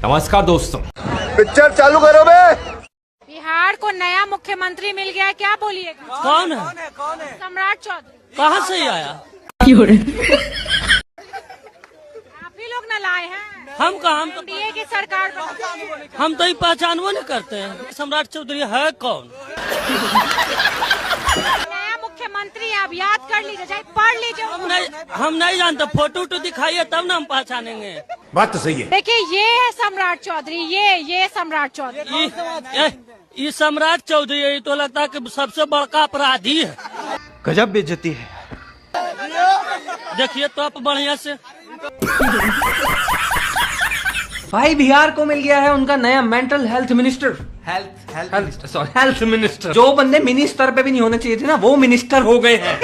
नमस्कार दोस्तों। पिक्चर चालू करो बे। बिहार को नया मुख्यमंत्री मिल गया, क्या बोलिएगा? कौन है? सम्राट चौधरी। कहाँ से आया? आप ही लोग न लाए हैं। हम कहाँ? एनडीए की सरकार हम तो ही पहचानबो नहीं करते हैं। सम्राट चौधरी है कौन? नया मुख्यमंत्री, आप याद कर लीजिए, चाहे पढ़ लीजिए। हम नहीं जानते, फोटो वोटो दिखाइए तब ना हम पहचानेंगे। बात तो सही है। देखिए ये है सम्राट चौधरी, ये सम्राट चौधरी। ये सम्राट चौधरी, ये तो लगता है कि सबसे बड़का अपराधी है। गजब बेइज्जती है। देखिए तो आप बढ़िया से। भाई बिहार को मिल गया है उनका नया mental health minister. Health minister. जो बंदे मिनी स्तर पे भी नहीं होने चाहिए थे ना, वो मिनिस्टर हो गए हैं।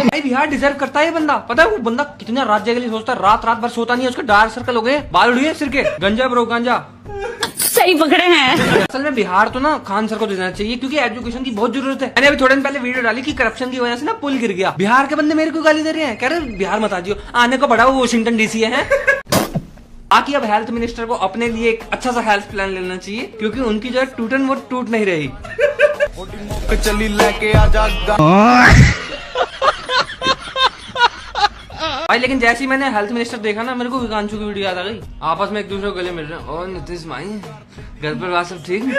भाई बिहार डिजर्व करता है ये बंदा। पता है वो बंदा कितना रात जगह सोचता है, रात रात भर सोता नहीं है, उसके डार्क सर्कल हो गए, बाल उड़ गए सिर के। गंजा ब्रो, गांजा सही पकड़े हैं। असल में बिहार तो ना खान सर को देना चाहिए, क्योंकि एजुकेशन की बहुत जरूरत है। मैंने अभी थोड़े दिन पहले वीडियो डाली कि करप्शन की वजह से ना पुल गिर गया। बिहार के बंदे मेरे को गाली दे रहे हैं, कह रहे बिहार मत आ जियो, आने को बड़ा वो वाशिंगटन डीसी है। बाकी अब हेल्थ मिनिस्टर को अपने लिए एक अच्छा सा हेल्थ प्लान लेना चाहिए, क्योंकि उनकी जो है टूटन वो टूट नहीं रही। चली लेके आजा। भाई लेकिन जैसे ही मैंने हेल्थ मिनिस्टर देखा ना, मेरे को विकांशु की वीडियो याद आ गई। आपस में एक दूसरे को गले मिल रहे हैं। और नीतीश भाई घर पर बात सब ठीक है,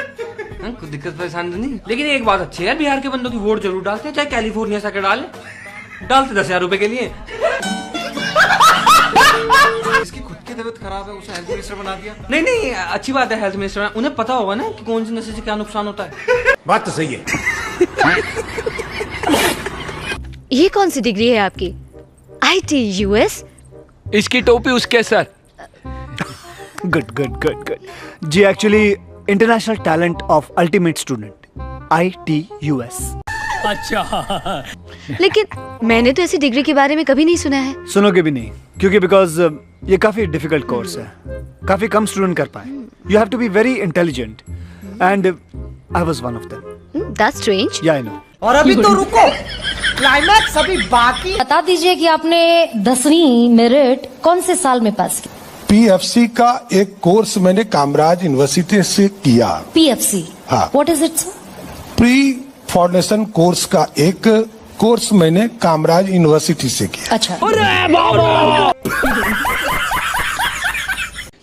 कोई दिक्कत परेशानी तो नहीं। लेकिन एक बात अच्छी है, बिहार के बंदों की वोट जरूर डालते हैं, चाहे कैलिफोर्निया से डालते 10,000 रुपए के लिए। इसकी खुद की तबीयत खराब है, उसे हेल्थ मिनिस्टर बना दिया। नहीं अच्छी बात है हेल्थ मिनिस्टर, उन्हें पता होगा ना कि कौन से नशे से क्या नुकसान होता है। बात तो सही है। ये कौन सी डिग्री है आपकी? IT US? इसकी टोपी उसके सर। गुड जी, actually international talent of ultimate student ITUS। अच्छा। लेकिन मैंने तो ऐसी डिग्री के बारे में कभी नहीं सुना है। सुनोगे भी नहीं, क्योंकि बिकॉज ये काफी डिफिकल्ट कोर्स है, काफी कम स्टूडेंट कर पाए। You have to be very intelligent and I was one of them. That's strange. या आई नो। और अभी तो रुको, क्लाइमैक्स अभी बाकी। बता दीजिए कि आपने 10वीं मेरिट कौन से साल में पास की? PFC का एक कोर्स मैंने कामराज यूनिवर्सिटी से किया। PFC? हाँ। What is it? Pre foundation course का एक कोर्स मैंने कामराज यूनिवर्सिटी से किया। अच्छा।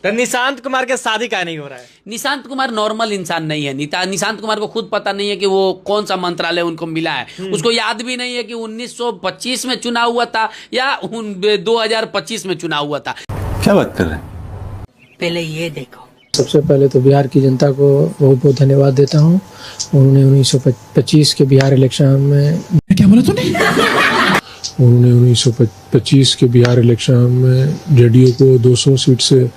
तो निशांत कुमार के शादी का नहीं हो रहा है? निशांत कुमार नॉर्मल इंसान नहीं है। निशांत कुमार को खुद पता नहीं है कि वो कौन सा मंत्रालय उनको मिला है। उसको याद भी नहीं है कि 1925 में चुनाव हुआ था या 2025 में चुनाव हुआ था। क्या बात कर रहे हैं? पहले ये देखो। सबसे पहले तो बिहार की जनता को बहुत बहुत धन्यवाद देता हूँ। उन्होंने 1925 के बिहार इलेक्शन में, क्या बोला तूने? उन्होंने 1925 के बिहार इलेक्शन में जेडीयू को 200 सीट से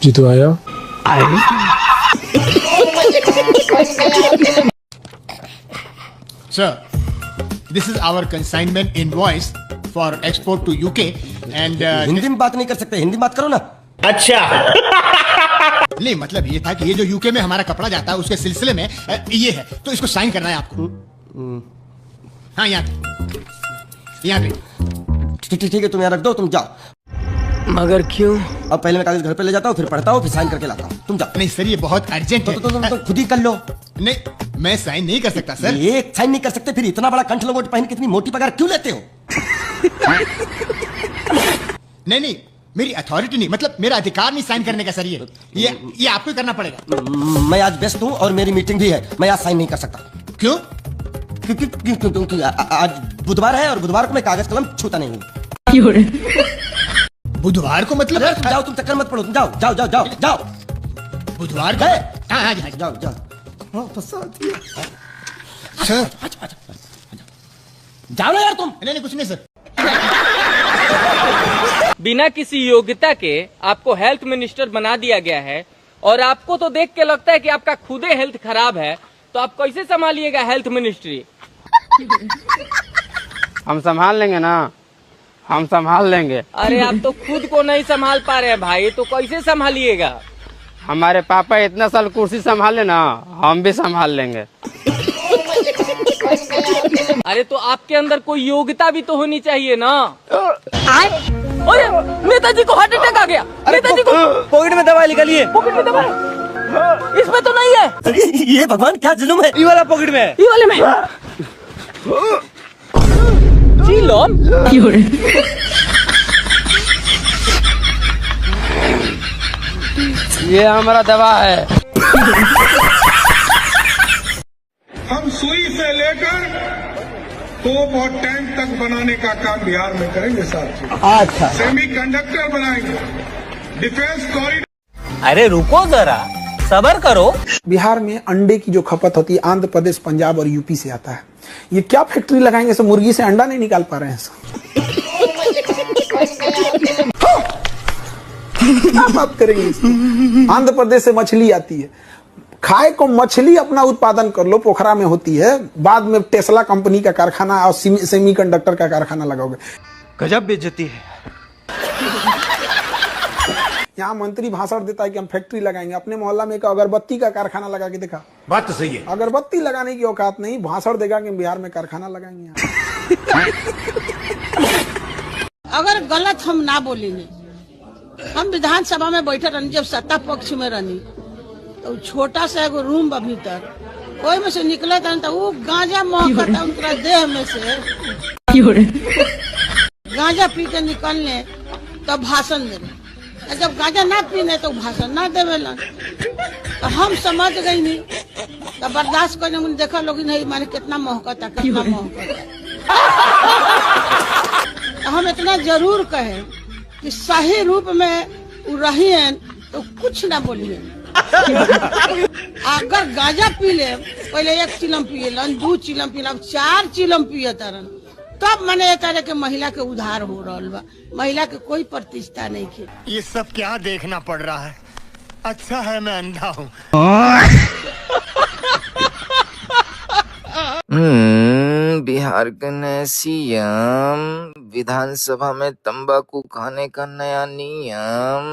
जितवाया। Sir, this is our consignment invoice for export to UK and Hindi में बात नहीं कर सकते, हिंदी बात करो ना। अच्छा। नहीं मतलब ये था कि ये जो यूके में हमारा कपड़ा जाता है उसके सिलसिले में ये है, तो इसको साइन करना है आपको। हाँ यहाँ पे। ठीक है, तुम यहाँ रख दो, तुम जाओ। मगर क्यों? अब पहले मैं कागज घर पे ले जाता हूँ, फिर पढ़ता हूँ, फिर साइन करके लाता हूँ। तुम जाओ। नहीं सर, ये बहुत अर्जेंट है। तो खुद ही कर लो। नहीं, मैं साइन नहीं कर सकता सर। ये साइन नहीं कर सकते, फिर इतना बड़ा कंठ लंगोट पहन के इतनी मोटी पगार क्यों लेते हो? नहीं, मेरी अथॉरिटी नहीं, मतलब मेरा अधिकार नहीं साइन करने का सर। ये आपको ही करना पड़ेगा। मैं आज व्यस्त हूँ और मेरी मीटिंग भी है, मैं आज साइन नहीं कर सकता। क्यों? क्योंकि आज बुधवार है और बुधवार को मैं कागज कलम छूता नहीं हूँ। बुधवार को मतलब? जाओ, तुम चक्कर मत पड़ो, तुम जाओ। बुधवार का? हाँ, जाओ। सर जाओ ना यार तुम। नहीं, कुछ नहीं सर। बिना किसी योग्यता के आपको हेल्थ मिनिस्टर बना दिया गया है, और आपको तो देख के लगता है कि आपका खुद ही हेल्थ खराब है, तो आप कैसे संभालिएगा हेल्थ मिनिस्ट्री? हम संभाल लेंगे ना, हम संभाल लेंगे। अरे आप तो खुद को नहीं संभाल पा रहे हैं भाई, तो कैसे संभालिएगा? हमारे पापा इतना साल कुर्सी संभाले ना, हम भी संभाल लेंगे। अरे तो आपके अंदर कोई योग्यता भी तो होनी चाहिए ना। ओए नेताजी को हार्ट अटैक आ गया। नेताजी को पॉकेट में दवा निकालिए। पॉकेट में दवा है? इसमें तो नहीं है। ये भगवान क्या जुल्म है। ये वाला पॉकेट में है। ये वाले में चिलम। ये हमारा दवा है। हम सुई से लेकर तोप और टैंक तक बनाने का काम बिहार में करेंगे साथियों। अच्छा। सेमीकंडक्टर बनाएंगे, डिफेंस कॉरिडोर। अरे रुको जरा, सब्र करो। बिहार में अंडे की जो खपत होती है आंध्र प्रदेश, पंजाब और यूपी से आता है। ये क्या फैक्ट्री लगाएंगे, सब मुर्गी से अंडा नहीं निकाल पा रहे हैं। क्या बात करेंगे। आंध्र प्रदेश से मछली आती है, खाए को मछली अपना उत्पादन कर लो, पोखरा में होती है, बाद में टेस्ला कंपनी का कारखाना और सेमीकंडक्टर का कारखाना लगाओगे। गजब बेइज्जती है। यहाँ मंत्री भाषण देता है कि हम फैक्ट्री लगाएंगे, अपने मोहल्ला में एक अगरबत्ती का कारखाना लगा के देखा। बात तो सही है। अगरबत्ती लगाने की औकात नहीं, भाषण देगा कि बिहार में कारखाना लगाएंगे। अगर गलत हम ना बोलेंगे, हम विधानसभा में बैठे रहनी, जब सत्ता पक्ष में रहनी, तो छोटा सा एगो रूम बा भीतर, ओई में से निकले तो वो गांजा महकता उनका देह में से। गांजा पी के निकलने तब भाषण देने, जब गांजा ना पीने तो भाषण ना देवेला। तो हम समझ गई नहीं, तो बर्दाश्त करने मुझे देखा लोग नहीं माने कितना महकता, कितना महकता। हम इतना जरूर कहे कि सही रूप में रहिए तो कुछ ना बोलिए। अगर गांजा पी ले, पहले 1 चिलम पिए, 2 चिलम पी, 4 चिलम पिए तरन, तब मैंने ये तरह के महिला के उधार हो रहा बा। महिला के कोई प्रतिष्ठा नहीं की। ये सब क्या देखना पड़ रहा है। अच्छा है मैं अंधा हूँ। बिहार के नए सीएम, विधानसभा में तंबाकू खाने का नया नियम।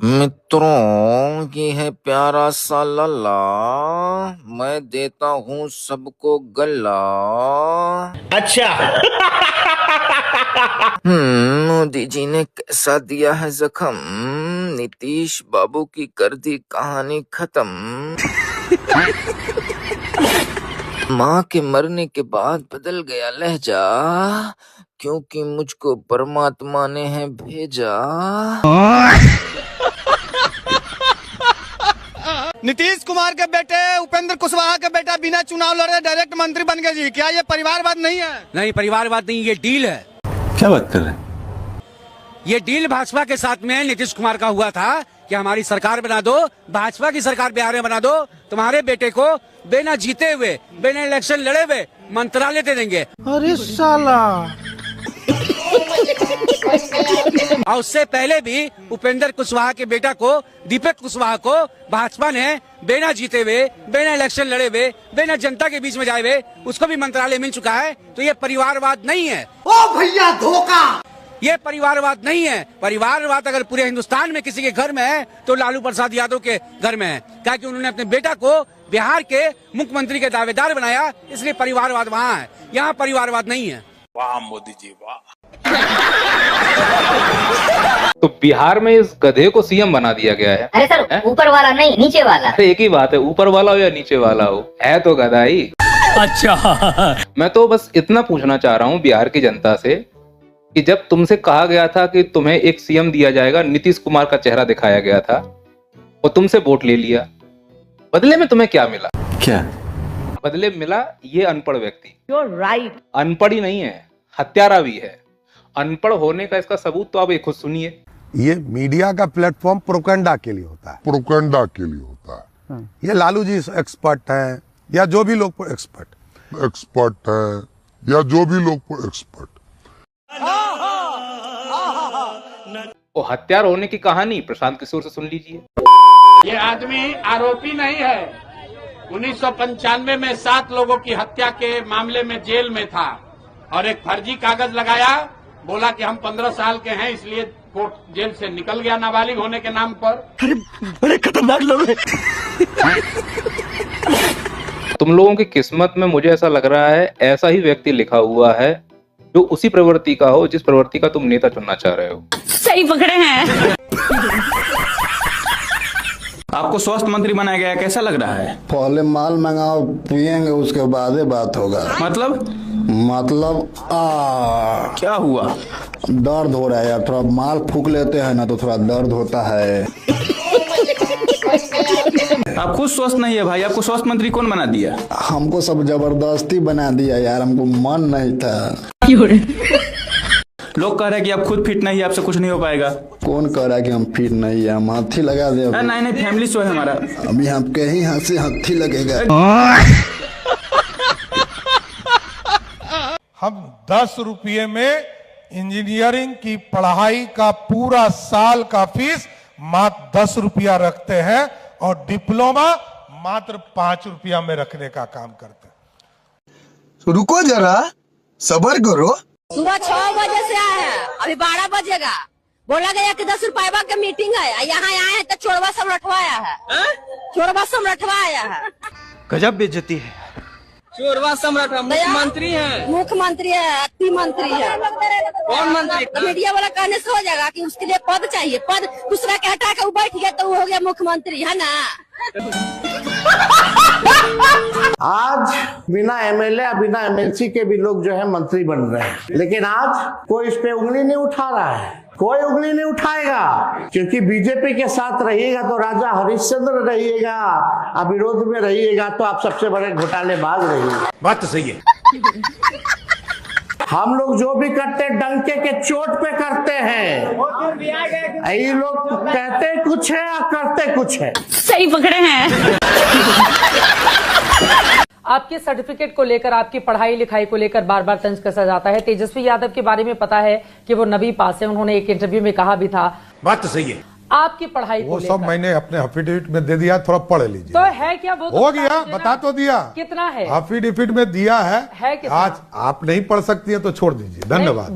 मित्रों, ये है प्यारा सा लला, मैं देता हूँ सबको गला। अच्छा। मोदी जी ने कैसा दिया है जख्म, नीतीश बाबू की कर दी कहानी खत्म। माँ के मरने के बाद बदल गया लहजा, क्योंकि मुझको परमात्मा ने है भेजा। नीतीश कुमार के बेटे उपेंद्र कुशवाहा के बेटा बिना चुनाव लड़े डायरेक्ट मंत्री बन गए जी। क्या ये परिवारवाद नहीं है? नहीं, परिवारवाद नहीं, ये डील है। क्या बात कर रहे हैं? ये डील भाजपा के साथ में नीतीश कुमार का हुआ था कि हमारी सरकार बना दो, भाजपा की सरकार बिहार में बना दो, तुम्हारे बेटे को बिना जीते हुए, बिना इलेक्शन लड़े हुए मंत्रालय दे देंगे। अरे साला। और उससे पहले भी उपेंद्र कुशवाहा के बेटा को, दीपक कुशवाहा को भाजपा ने बिना जीते हुए, बिना इलेक्शन लड़े हुए, बिना जनता के बीच में जाए हुए उसको भी मंत्रालय मिल चुका है। तो ये परिवारवाद नहीं है। ओ भैया धोखा। ये परिवारवाद नहीं है। परिवारवाद अगर पूरे हिंदुस्तान में किसी के घर में है तो लालू प्रसाद यादव के घर में है, क्या कि उन्होंने अपने बेटा को बिहार के मुख्यमंत्री के दावेदार बनाया, इसलिए परिवारवाद वहाँ है, यहाँ परिवारवाद नहीं है। वाह मोदी जी वाह। तो बिहार में इस गधे को सीएम बना दिया गया है। अरे सर, ऊपर वाला नहीं, नीचे वाला। अरे एक ही बात है, ऊपर वाला हो या नीचे वाला हो, है तो गधा ही। अच्छा। मैं तो बस इतना पूछना चाह रहा हूँ बिहार की जनता से कि जब तुमसे कहा गया था कि तुम्हें एक सीएम दिया जाएगा, नीतीश कुमार का चेहरा दिखाया गया था और तुमसे वोट ले लिया, बदले में तुम्हें क्या मिला? क्या बदले मिला? ये अनपढ़ व्यक्ति। राइट। अनपढ़ ही नहीं है, हत्यारा भी है। अनपढ़ होने का इसका सबूत तो आप एक खुद सुनिए। ये मीडिया का प्लेटफॉर्म प्रोपेगेंडा के लिए होता है। प्रोपेगेंडा के लिए होता है। ये लालू जी एक्सपर्ट हैं या जो भी लोग एक्सपर्ट हैं या जो भी लोग एक्सपर्ट। वो हत्यार होने की कहानी प्रशांत किशोर से सुन लीजिए। ये आदमी आरोपी नहीं है। 1995 में 7 लोगों की हत्या के मामले में जेल में था और एक फर्जी कागज लगाया, बोला कि हम 15 साल के हैं, इसलिए कोर्ट जेल से निकल गया नाबालिग होने के नाम पर। अरे बड़े खतरनाक लोग हैं। तुम लोगों की किस्मत में मुझे ऐसा लग रहा है ऐसा ही व्यक्ति लिखा हुआ है जो उसी प्रवृत्ति का हो जिस प्रवृत्ति का तुम नेता चुनना चाह रहे हो। सही पकड़े हैं। आपको स्वास्थ्य मंत्री बनाया गया, कैसा लग रहा है? पहले माल मंगाओ, पियेंगे, उसके बाद ही बात होगा। मतलब क्या हुआ? दर्द हो रहा है यार, थोड़ा माल फूक लेते हैं ना तो थोड़ा दर्द होता है। आप खुद स्वस्थ नहीं है भाई, आपको स्वास्थ्य मंत्री कौन बना दिया? हमको सब जबरदस्ती बना दिया यार, हमको मन नहीं था। लोग कह रहे हैं कि आप खुद फिट नहीं है, आपसे कुछ नहीं हो पाएगा। कौन कह रहा है कि हम फिट नहीं है? हम हाथी लगा दे। नहीं, फैमिली शो है हमारा। अभी हमके ही हाथ से हाथी लगेगा। हम 10 रुपये में इंजीनियरिंग की पढ़ाई का पूरा साल का फीस मात्र 10 रुपया रखते हैं और डिप्लोमा मात्र 5 रुपया में रखने का काम करते हैं। रुको जरा, सबर करो। सुबह 6 बजे से आए हैं, अभी 12 बजेगा। बोला गया कि 10 रुपए का मीटिंग है, यहाँ आए हैं तो चोरवा सब रखवाया है। चोरवा सब रखवाया है। गजब बेइज्जती है। चोरवा सम्राट मुख्यमंत्री है, मुख्यमंत्री है, अति मंत्री है। कौन मंत्री? मीडिया वाला कहने से हो जाएगा कि उसके लिए पद चाहिए, पद दूसरा के हटा के वो बैठ गया तो वो हो गया मुख्यमंत्री, है ना। आज बिना एमएलए बिना एमएलसी के भी लोग जो है मंत्री बन रहे हैं, लेकिन आज कोई इस पे उंगली नहीं उठा रहा है, कोई उंगली नहीं उठाएगा, क्योंकि बीजेपी के साथ रहिएगा तो राजा हरिश्चंद्र रहिएगा, अब विरोध में रहिएगा तो आप सबसे बड़े घोटालेबाज रहिएगा। बात तो सही है। हम लोग जो भी करते डंके के चोट पे करते हैं। ये लोग कहते कुछ है और करते कुछ है। सही पकड़े हैं। आपके सर्टिफिकेट को लेकर, आपकी पढ़ाई लिखाई को लेकर बार बार तंज कसा जाता है। तेजस्वी यादव के बारे में पता है कि वो नवी पास है, उन्होंने एक इंटरव्यू में कहा भी था। बात तो सही है। आपकी पढ़ाई वो को सब मैंने अपने एफिडेविट में दे दिया, थोड़ा पढ़ लीजिए। तो है क्या वो? हो गया, बता तो दिया। कितना है? एफिडेविट में दिया है कितना? आज आप नहीं पढ़ सकती है तो छोड़ दीजिए, धन्यवाद।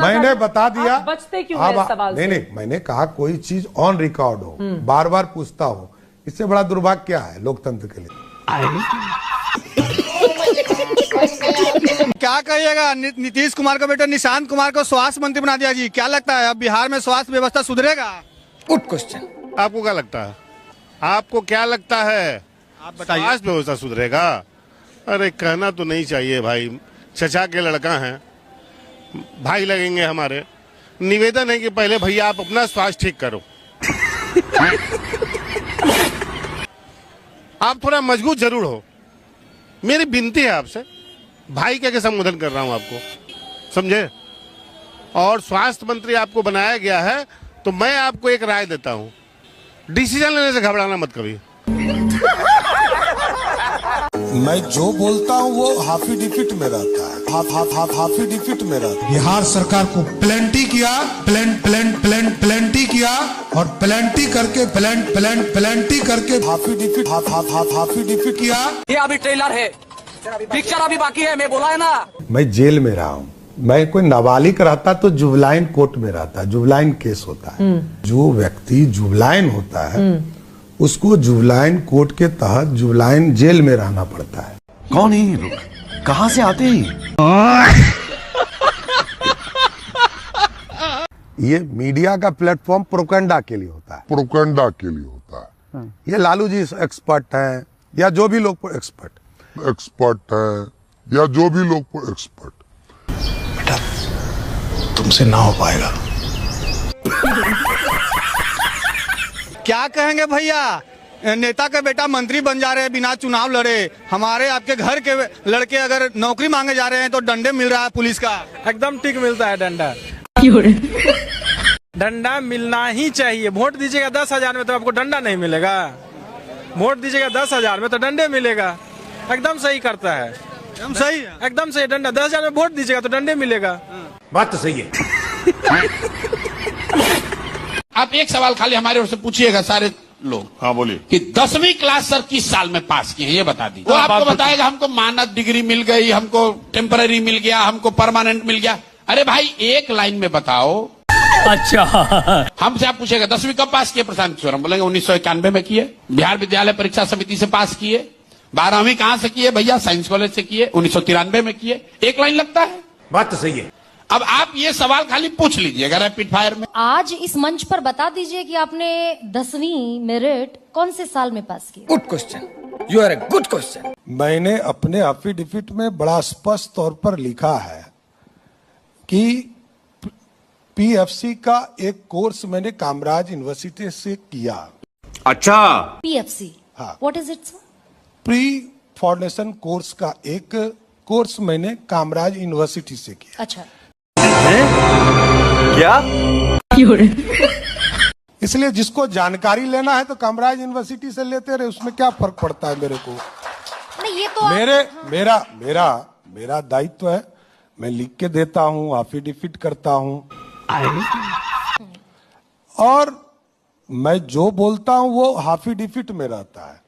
मैंने बता दिया। बचते क्यों हैं इस सवाल से? नहीं, मैंने कहा कोई चीज ऑन रिकॉर्ड हो, बार बार पूछता हो, इससे बड़ा दुर्भाग्य क्या है लोकतंत्र के लिए। क्या कहिएगा, नीतीश कुमार का बेटा निशांत कुमार को स्वास्थ्य मंत्री बना दिया जी, क्या लगता है अब बिहार में स्वास्थ्य व्यवस्था सुधरेगा? Good question. आपको क्या लगता है? आपको क्या लगता है? आप बताइए। स्वास्थ्य व्यवस्था सुधरेगा? अरे कहना तो नहीं चाहिए भाई, चचा के लड़का हैं, भाई लगेंगे हमारे। निवेदन है कि पहले भैया आप अपना स्वास्थ्य ठीक करो। आप थोड़ा मजबूत जरूर हो, मेरी विनती है आपसे, भाई के संबोधन कर रहा हूं आपको, समझे? और स्वास्थ्य मंत्री आपको बनाया गया है तो मैं आपको एक राय देता हूं, डिसीजन लेने से घबराना मत कभी। मैं जो बोलता हूँ वो हाफी डिफिट में रहता है, हाफी डिफिट में रहता है। बिहार सरकार को प्लेंटी किया, प्लेंटी किया और प्लेंटी करके प्लेंटी करके हाफी डिफिट किया। ये अभी ट्रेलर है, पिक्चर अभी बाकी है, मैं बोला है ना। मैं जेल में रहा हूँ, मैं कोई नाबालिग रहता तो जुबलाइन कोर्ट में रहता, जुबलाइन केस होता है। जो व्यक्ति जुबलाइन होता है उसको जुबलाइन कोर्ट के तहत जुबलाइन जेल में रहना पड़ता है। कौन है ये लोग, कहाँ से आते हैं? ये मीडिया का प्लेटफॉर्म प्रोपेगेंडा के लिए होता है, प्रोपेगेंडा के लिए होता है। ये लालू जी एक्सपर्ट हैं या जो भी लोग एक्सपर्ट हैं या जो भी लोग एक्सपर्ट, बेटा तुमसे ना हो पाएगा। क्या कहेंगे भैया, नेता का बेटा मंत्री बन जा रहे हैं बिना चुनाव लड़े, हमारे आपके घर के लड़के अगर नौकरी मांगे जा रहे हैं तो डंडे मिल रहा है पुलिस का। एकदम ठीक मिलता है डंडा। डंडा मिलना ही चाहिए। वोट दीजिएगा 10,000 में तो आपको डंडा नहीं मिलेगा, वोट दीजिएगा 10,000 में तो डंडे मिलेगा। एकदम सही करता है, एकदम सही है, एकदम सही। डंडा 10,000 में वोट दीजिएगा तो डंडे मिलेगा। बात तो सही है। आप एक सवाल खाली हमारे ओर से पूछिएगा सारे लोग। हाँ बोलिए। कि 10वीं क्लास सर किस साल में पास किए हैं ये बता दीजिए। वो आपको बताएगा हमको मानद डिग्री मिल गई, हमको टेम्पररी मिल गया, हमको परमानेंट मिल गया। अरे भाई एक लाइन में बताओ। अच्छा, हमसे आप पूछेगा 10वीं कब पास किए प्रशांत किशोर, हम बोलेंगे 1991 में किए, बिहार विद्यालय परीक्षा समिति से पास किए, 12वीं कहाँ से किए भैया? साइंस कॉलेज से किए, 1993 में किए। एक लाइन लगता है? बात तो सही है। अब आप ये सवाल खाली पूछ लीजिएगा रैपिड फायर में। आज इस मंच पर बता दीजिए कि आपने 10वीं मेरिट कौन से साल में पास की? Good question, you are a good question. मैंने अपने एफिडेविट में बड़ा स्पष्ट तौर पर लिखा है कि पीएफसी का एक कोर्स मैंने कामराज यूनिवर्सिटी से किया। अच्छा, पीएफसी, हाँ, what is it? Pre foundation course का एक कोर्स मैंने कामराज यूनिवर्सिटी से किया। अच्छा, क्या? इसलिए जिसको जानकारी लेना है तो कामराज यूनिवर्सिटी से लेते रहे, उसमें क्या फर्क पड़ता है मेरे को? नहीं, ये तो मेरा दायित्व है, मैं लिख के देता हूँ, एफिडेविट करता हूँ, और मैं जो बोलता हूँ वो एफिडेविट में रहता है।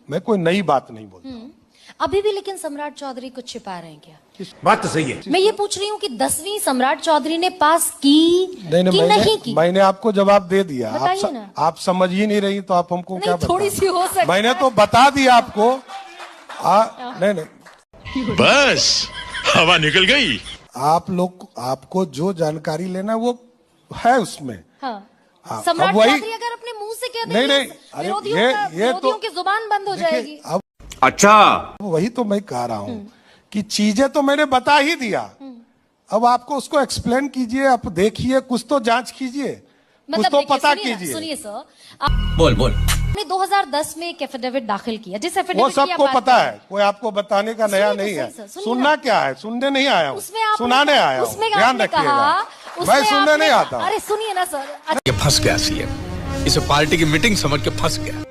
मैं कोई नई बात नहीं बोलता। अभी भी लेकिन सम्राट चौधरी कुछ छिपा रहे हैं क्या? बात तो सही है। मैं ये पूछ रही हूँ कि 10वीं सम्राट चौधरी ने पास की नहीं की? मैंने आपको जवाब दे दिया। बताइए ना। आप समझ ही नहीं रही तो आप हमको क्या बताएं? थोड़ी सी हो सकती मैंने तो बता दिया आपको। नहीं बस हवा निकल गई। आप लोग, आपको जो जानकारी लेना वो है उसमें। हाँ। सम्राट चौधरी अगर अपने मुंह से कह दें, नहीं, अरे विरोधियों की जुबान बंद हो जाएगी। अब अच्छा, वही तो मैं कह रहा हूँ कि चीजें तो मैंने बता ही दिया। अब आपको उसको एक्सप्लेन कीजिए, आप देखिए, कुछ तो जांच कीजिए, कुछ तो पता कीजिए। सुनिए सर, बोल आपने 2010 में एक एफिडेविट दाखिल किया, जिस एफिडेविट वो सबको पता है, कोई आपको बताने का नया नहीं है। सुनना क्या है? सुनने नहीं आया हूँ, सुनाने आया हूँ, ध्यान रखिएगा। मैं सुनने नहीं आता। अरे सुनिए ना सर, ये फंस गया सीएम, इसे पार्टी की मीटिंग समझ के फंस गया।